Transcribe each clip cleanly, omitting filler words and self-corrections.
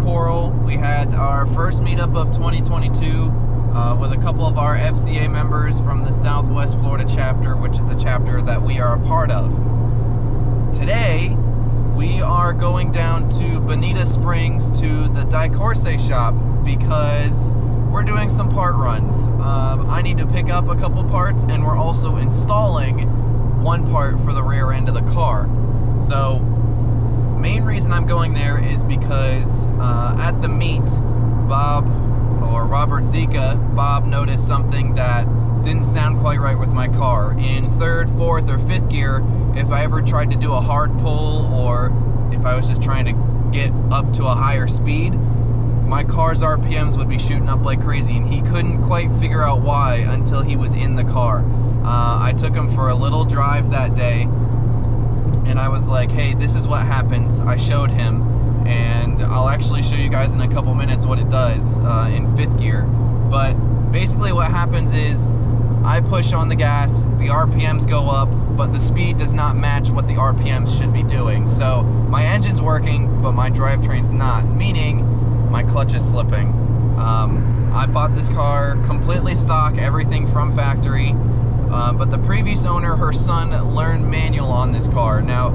Coral. We had our first meetup of 2022 with a couple of our FCA members from the Southwest Florida chapter, which is the chapter that we are a part of. Today, we are going down to Bonita Springs to the Di-Corse shop because we're doing some part runs. I need to pick up a couple parts, and we're also installing one part for the rear end of the car. So, main reason I'm going there is because at the meet, Robert Zika, Bob noticed something that didn't sound quite right with my car. In third, fourth, or fifth gear, if I ever tried to do a hard pull or if I was just trying to get up to a higher speed, my car's RPMs would be shooting up like crazy, and he couldn't quite figure out why until he was in the car. I took him for a little drive that day, and I was like, hey, this is what happens. I showed him, and I'll actually show you guys in a couple minutes what it does in fifth gear. But basically what happens is I push on the gas, the RPMs go up, but the speed does not match what the RPMs should be doing. So my engine's working, but my drivetrain's not, meaning my clutch is slipping. I bought this car completely stock, everything from factory. But the previous owner, her son, learned manual on this car. Now,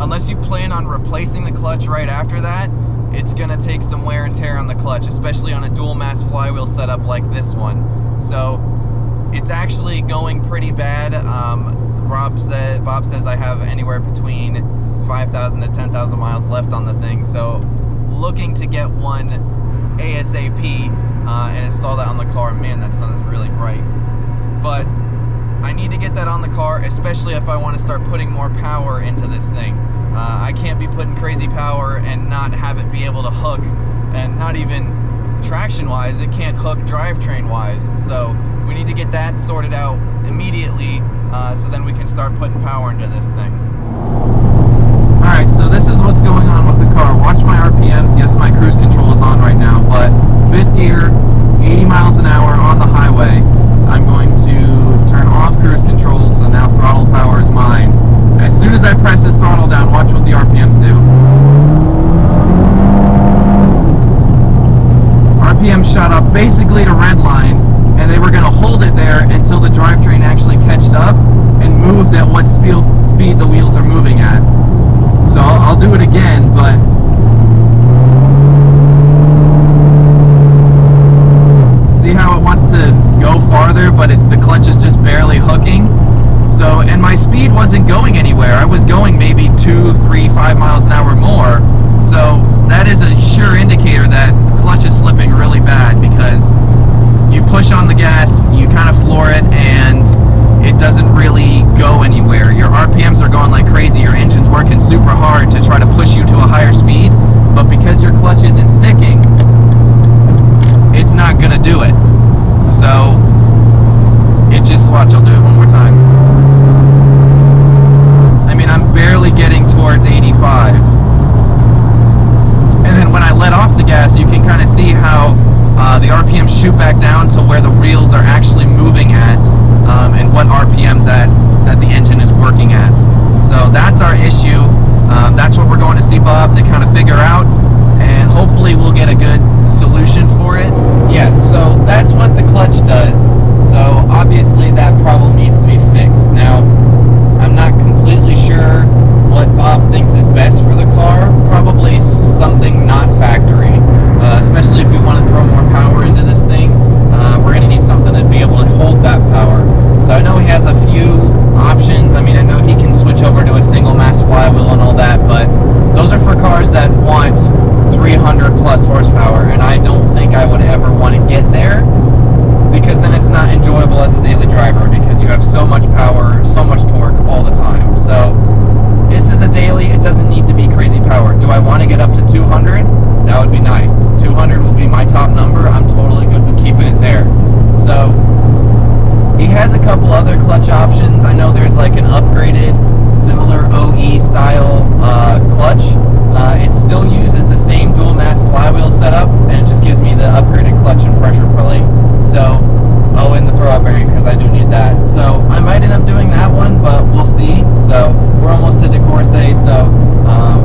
unless you plan on replacing the clutch right after that, it's gonna take some wear and tear on the clutch, especially on a dual mass flywheel setup like this one. So, it's actually going pretty bad. Bob says I have anywhere between 5,000 to 10,000 miles left on the thing. So, looking to get one ASAP and install that on the car. Man, that sun is really bright. But I need to get that on the car, especially if I want to start putting more power into this thing. I can't be putting crazy power and not have it be able to hook, and not even traction-wise, it can't hook drivetrain-wise. So we need to get that sorted out immediately so then we can start putting power into this thing. Alright, so this is what's going on with the car. Watch my RPMs. Yes, my cruise control is on right now, but fifth gear, 80 miles an hour on the highway. I'm going to turn off cruise control, so now throttle power is mine. As soon as I press this throttle down, watch what the RPMs do. RPMs shot up basically to red line, and they were going to hold it there until the drivetrain actually catched up and moved at what speed the wheels are moving at. So I'll do it again, but see how it wants to go farther, but the clutch is just barely hooking. So, and my speed wasn't going anywhere. I was going maybe 2, 3, 5 miles an hour more. So that is a sure indicator that the clutch is slipping really bad, because you push on the gas, you kind of floor it, and it doesn't really go anywhere. Your RPMs are going like crazy. Your engine's working super hard to try to push you to a higher speed, but because your clutch isn't sticking, it's not gonna do it. So, watch, I'll do it one more time. I mean, I'm barely getting towards 85. And then when I let off the gas, you can kind of see how the RPMs shoot back down to where the wheels are actually moving at, and what RPM that the engine is working at. So that's our issue. That's what we're going to see Bob to kind of figure out, and hopefully we'll get a good solution for it. Yeah, so that's what the clutch does. So obviously that problem needs to be fixed. Now, I'm not completely sure what Bob thinks is best for the car. Probably something not factory, especially if we want to throw more power into this thing. We're going to need something to be able to hold that power. So I know he has a few options. I mean, I know he can switch over to a single mass flywheel and all that, but those are for cars that want 300 plus horsepower, and I don't think I would ever want to get there, because then it's not enjoyable as a daily driver, because you have so much power, so much torque all the time. So this is a daily, it doesn't need to be crazy power. Do I want to get up to 200? That would be nice. 200 will be my top number. I'm totally good with keeping it there. So he has a couple other clutch options. I know there's like an upgraded, similar OE style clutch. It still uses the same dual mass flywheel setup, and it just gives me the upgraded clutch and pressure plate. So, oh, and the throwout bearing, because I do need that. So I might end up doing that one, but we'll see. So we're almost to Di-Corse, so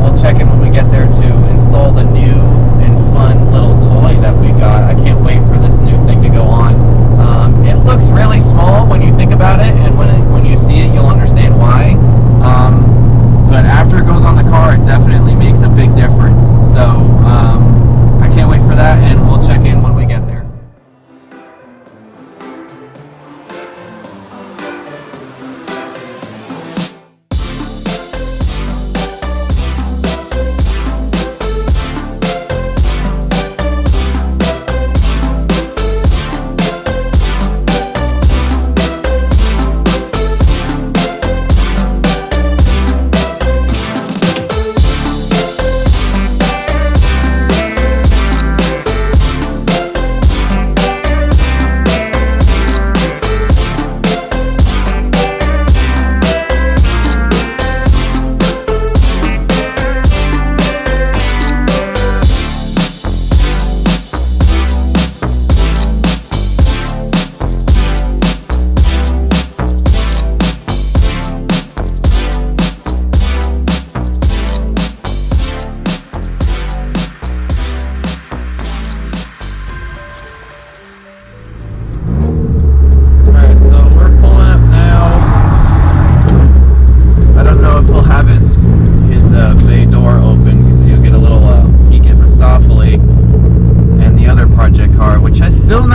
we'll check in when we get there to install the new and fun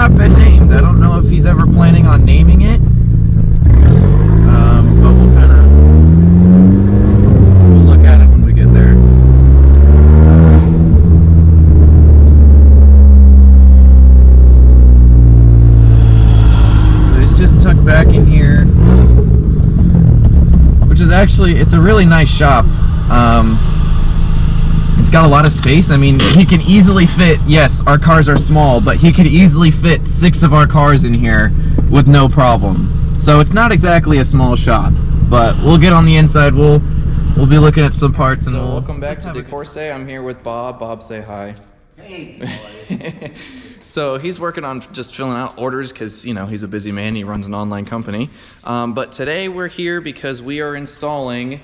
not been named. I don't know if he's ever planning on naming it. But we'll look at it when we get there. So he's just tucked back in here, which is actually, it's a really nice shop. It's got a lot of space. I mean, he can easily fit, yes, our cars are small, but he could easily fit 6 of our cars in here with no problem. So it's not exactly a small shop, but we'll get on the inside. We'll be looking at some parts. And welcome back to DeCourse. I'm here with Bob. Bob, say hi. Hey. So he's working on just filling out orders because, you know, he's a busy man. He runs an online company. But today we're here because we are installing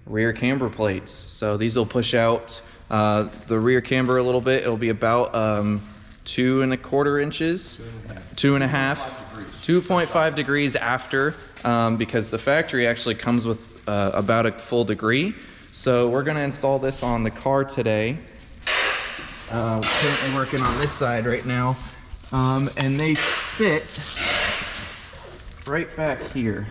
rear camber plates. So these will push out the rear camber a little bit. It'll be about 2¼ inches, 2.5 degrees after, because the factory actually comes with about a full degree. So we're going to install this on the car today. Currently working on this side right now, and they sit right back here.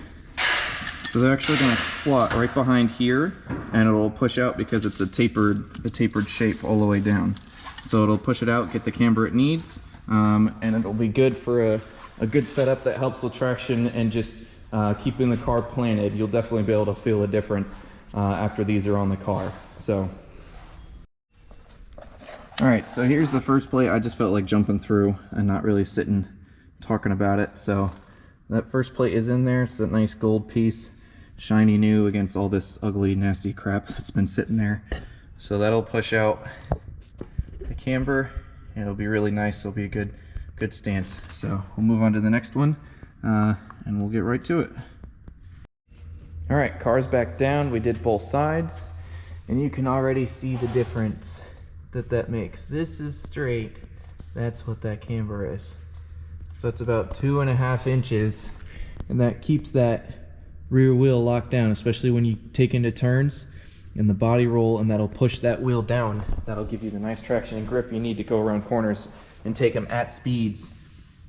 So they're actually going to slot right behind here, and it'll push out because it's a tapered shape all the way down. So it'll push it out, get the camber it needs, and it'll be good for a good setup that helps with traction and just keeping the car planted. You'll definitely be able to feel a difference after these are on the car. So, all right, so here's the first plate. I just felt like jumping through and not really sitting talking about it. So that first plate is in there. It's that nice gold piece, shiny new against all this ugly, nasty crap that's been sitting there. So that'll push out the camber, and it'll be really nice. It'll be a good stance. So we'll move on to the next one, and we'll get right to it. All right, car's back down. We did both sides, and you can already see the difference that makes. This is straight. That's what that camber is. So it's about 2.5 inches, and that keeps that rear wheel locked down, especially when you take into turns in the body roll, and that'll push that wheel down. That'll give you the nice traction and grip you need to go around corners and take them at speeds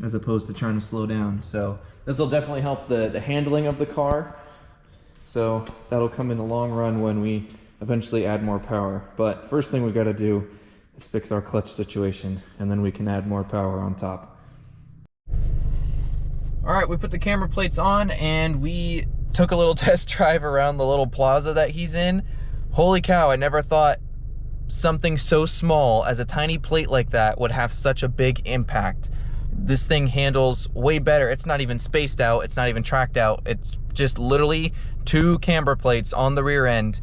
as opposed to trying to slow down. So this will definitely help the handling of the car. So that'll come in the long run when we eventually add more power. But first thing we got to do is fix our clutch situation, and then we can add more power on top. All right, we put the camber plates on, and we took a little test drive around the little plaza that he's in. Holy cow, I never thought something so small as a tiny plate like that would have such a big impact. This thing handles way better. It's not even spaced out. It's not even tracked out. It's just literally 2 camber plates on the rear end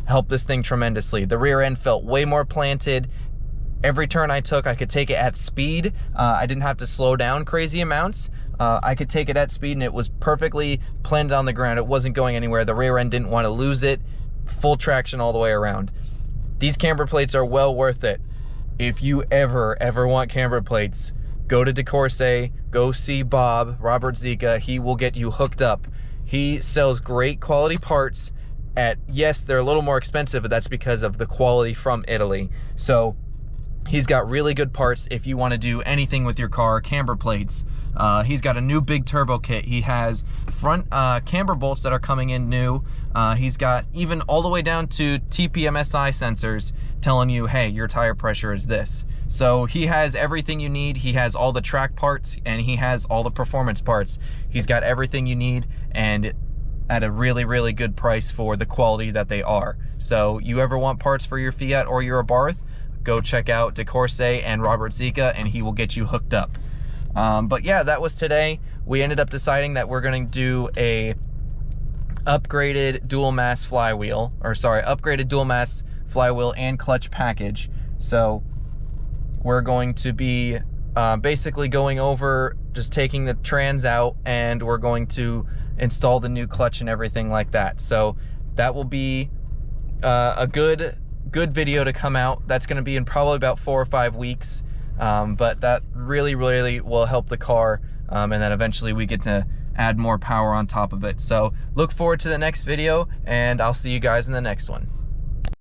helped this thing tremendously. The rear end felt way more planted. Every turn I took, I could take it at speed. I didn't have to slow down crazy amounts. I could take it at speed, and it was perfectly planted on the ground. It wasn't going anywhere. The rear end didn't want to lose it. Full traction all the way around. These camber plates are well worth it. If you ever want camber plates, go to DeCourse, go see Robert Zika. He will get you hooked up. He sells great quality parts at, yes, they're a little more expensive, but that's because of the quality from Italy. So he's got really good parts if you want to do anything with your car, camber plates. He's got a new big turbo kit. He has front camber bolts that are coming in new. He's got even all the way down to TPMSI sensors telling you, hey, your tire pressure is this. So he has everything you need. He has all the track parts, and he has all the performance parts. He's got everything you need, and at a really good price for the quality that they are. So you ever want parts for your Fiat or your Abarth, go check out DeCourse and Robert Zika, and he will get you hooked up. But yeah, that was today. We ended up deciding that we're going to do a upgraded dual mass flywheel, upgraded dual mass flywheel and clutch package. So we're going to be basically going over just taking the trans out, and we're going to install the new clutch and everything like that. So that will be a good video to come out. That's going to be in probably about 4 or 5 weeks. But that really will help the car, and then eventually we get to add more power on top of it. So look forward to the next video, and I'll see you guys in the next one.